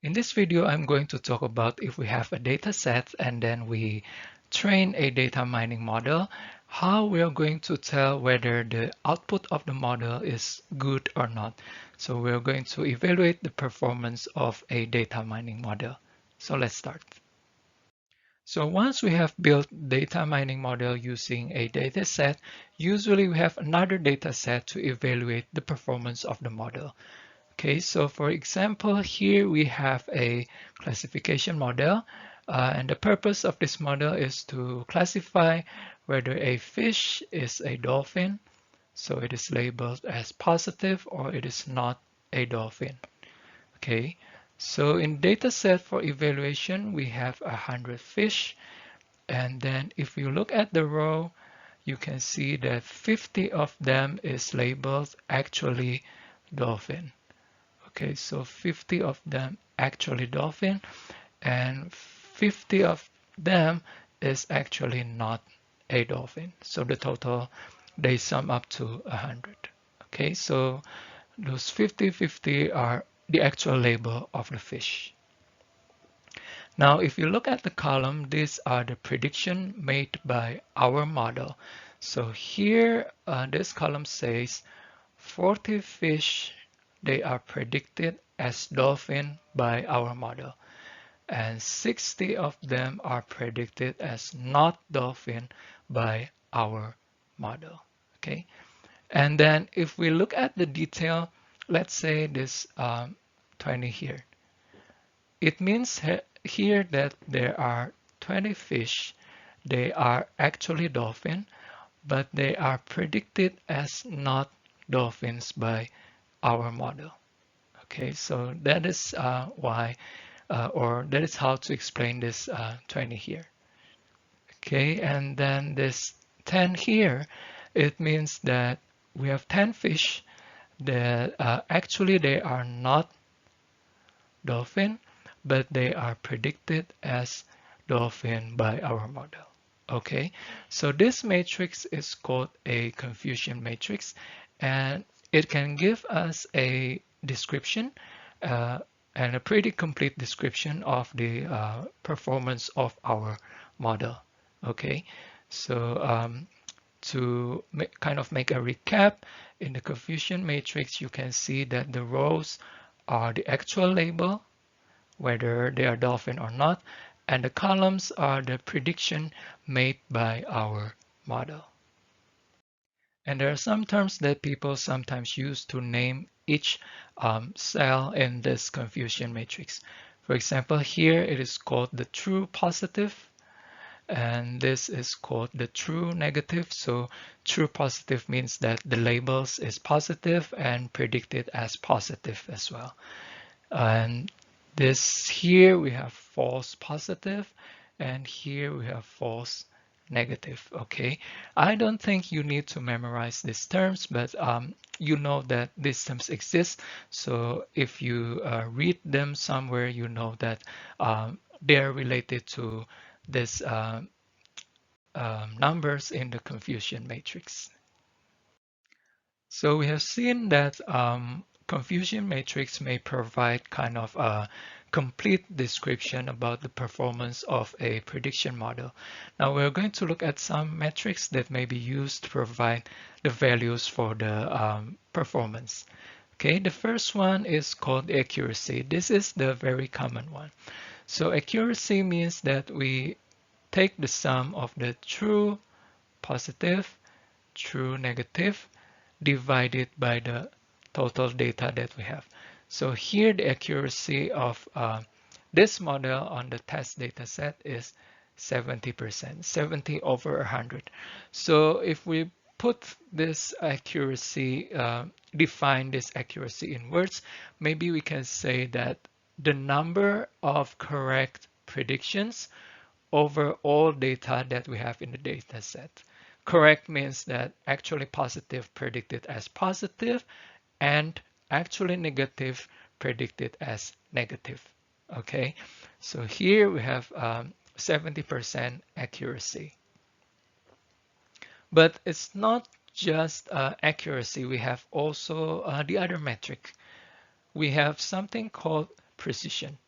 In this video, I'm going to talk about if we have a data set and then we train a data mining model, how we are going to tell whether the output of the model is good or not. So we're going to evaluate the performance of a data mining model. So let's start. So once we have built data mining model using a data set, usually we have another data set to evaluate the performance of the model. Okay, so for example, here we have a classification model, and the purpose of this model is to classify whether a fish is a dolphin, so it is labeled as positive, or it is not a dolphin. Okay, so in data set for evaluation, we have 100 fish, and then if you look at the row, you can see that 50 of them is labeled actually dolphin. Okay, so 50 of them actually dolphin and 50 of them is actually not a dolphin. So the total, they sum up to 100. Okay, so those 50-50 are the actual label of the fish. Now, if you look at the column, these are the prediction made by our model. So here, this column says 40 fish, they are predicted as dolphin by our model, and 60 of them are predicted as not dolphin by our model. Okay, and then if we look at the detail, let's say this 20 here. It means here that there are 20 fish. They are actually dolphin, but they are predicted as not dolphins by our model. Okay, so that is why, or that is how to explain this 20 here. Okay, and then this 10 here, it means that we have 10 fish that actually they are not dolphin, but they are predicted as dolphin by our model. Okay, so this matrix is called a confusion matrix, and it can give us a description uh, and a pretty complete description of the performance of our model. Okay, so to kind of make a recap, in the confusion matrix, you can see that the rows are the actual label, whether they are dolphin or not, and the columns are the prediction made by our model. And there are some terms that people sometimes use to name each cell in this confusion matrix. For example, here it is called the true positive, and this is called the true negative. So true positive means that the labels is positive and predicted as positive as well. And this here we have false positive, and here we have false negative. Okay, I don't think you need to memorize these terms, but you know that these terms exist. So if you read them somewhere, you know that they're related to this numbers in the confusion matrix. So we have seen that confusion matrix may provide kind of a complete description about the performance of a prediction model. Now we're going to look at some metrics that may be used to provide the values for the performance. Okay, the first one is called accuracy. This is the very common one. So accuracy means that we take the sum of the true positive, true negative, divided by the total data that we have. So here the accuracy of this model on the test data set is 70%, 70 over 100. So if we put this accuracy, define this accuracy in words, maybe we can say that the number of correct predictions over all data that we have in the data set. Correct means that actually positive predicted as positive and actually negative predicted as negative. Okay, so here we have 70% accuracy. But it's not just accuracy, we have also the other metric. We have something called precision.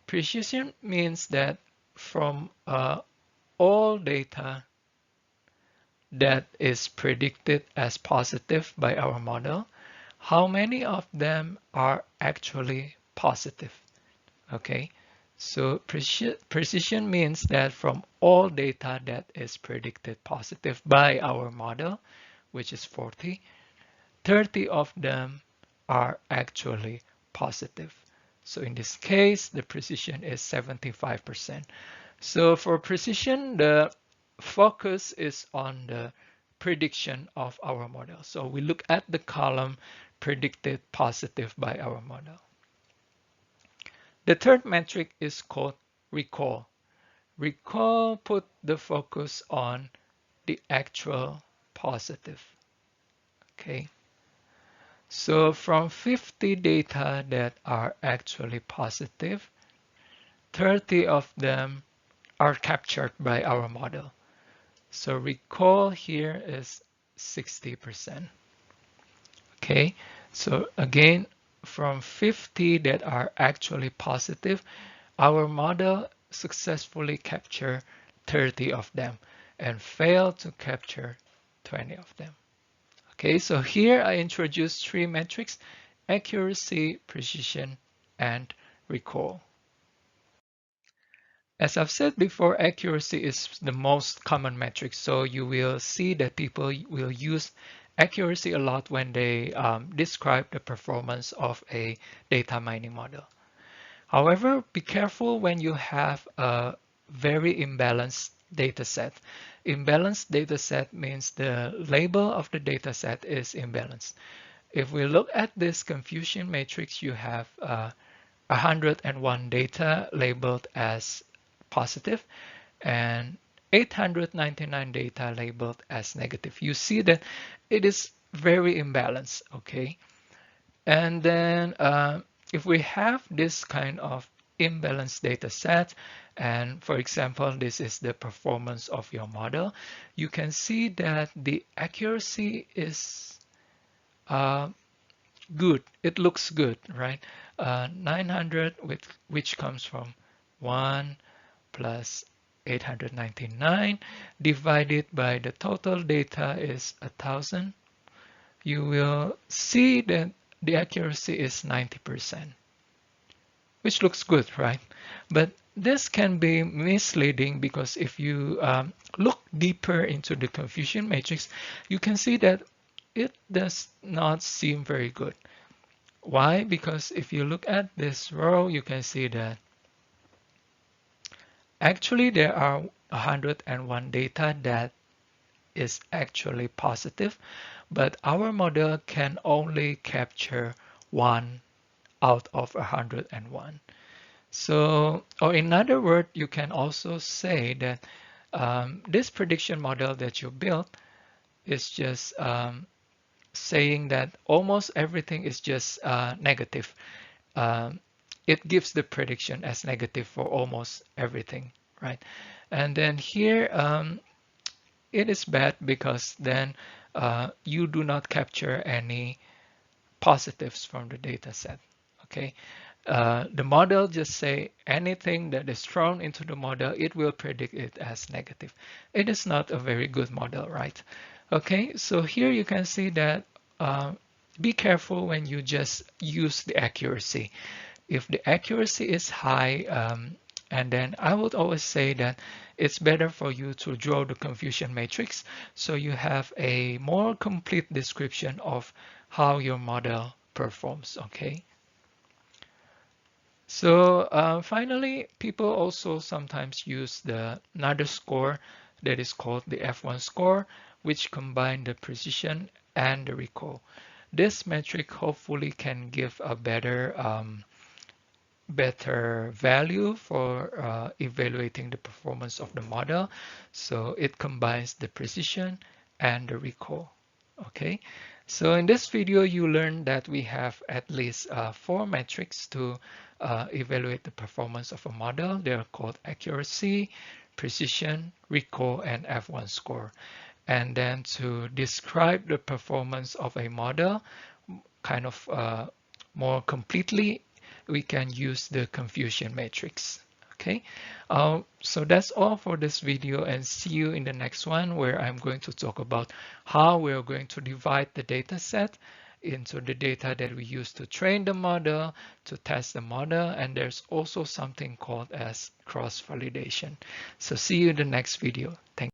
Precision means that from all data that is predicted as positive by our model, how many of them are actually positive? Okay, so precision means that from all data that is predicted positive by our model, which is 40, 30 of them are actually positive. So in this case, the precision is 75%. So for precision, the focus is on the prediction of our model. So we look at the column predicted positive by our model. The third metric is called recall. Recall put the focus on the actual positive. Okay. So from 50 data that are actually positive, 30 of them are captured by our model. So recall here is 60%. Okay, so again, from 50 that are actually positive, our model successfully captured 30 of them and failed to capture 20 of them. Okay, so here I introduced three metrics: accuracy, precision, and recall. As I've said before, accuracy is the most common metric. So you will see that people will use accuracy a lot when they describe the performance of a data mining model. However, be careful when you have a very imbalanced data set. Imbalanced data set means the label of the data set is imbalanced. If we look at this confusion matrix, you have 101 data labeled as positive and 899 data labeled as negative. You see that it is very imbalanced, okay? And then if we have this kind of imbalanced data set, and for example, this is the performance of your model, you can see that the accuracy is good. It looks good, right? 900, which comes from 1 plus 899 divided by the total data is 1000. You will see that the accuracy is 90%, which looks good, right? But this can be misleading because if you look deeper into the confusion matrix, you can see that it does not seem very good. Why? Because if you look at this row, you can see that actually there are 101 data that is actually positive, but our model can only capture one out of 101. So, or in other words, you can also say that this prediction model that you built is just saying that almost everything is just negative. Um, it gives the prediction as negative for almost everything, right? And then here, it is bad because then you do not capture any positives from the data set, okay? The model just say anything that is thrown into the model, it will predict it as negative. It is not a very good model, right? Okay, so here you can see that be careful when you just use the accuracy. If the accuracy is high, and then I would always say that it's better for you to draw the confusion matrix so you have a more complete description of how your model performs, okay? So finally, people also sometimes use another score that is called the F1 score, which combine the precision and the recall. This metric hopefully can give a better value for evaluating the performance of the model. So it combines the precision and the recall. Okay, so in this video, you learned that we have at least 4 metrics to evaluate the performance of a model. They are called accuracy, precision, recall, and F1 score. And then to describe the performance of a model kind of more completely, we can use the confusion matrix. Okay, so that's all for this video, and see you in the next one, where I'm going to talk about how we're going to divide the data set into the data that we use to train the model, to test the model, and there's also something called as cross-validation. So see you in the next video. Thank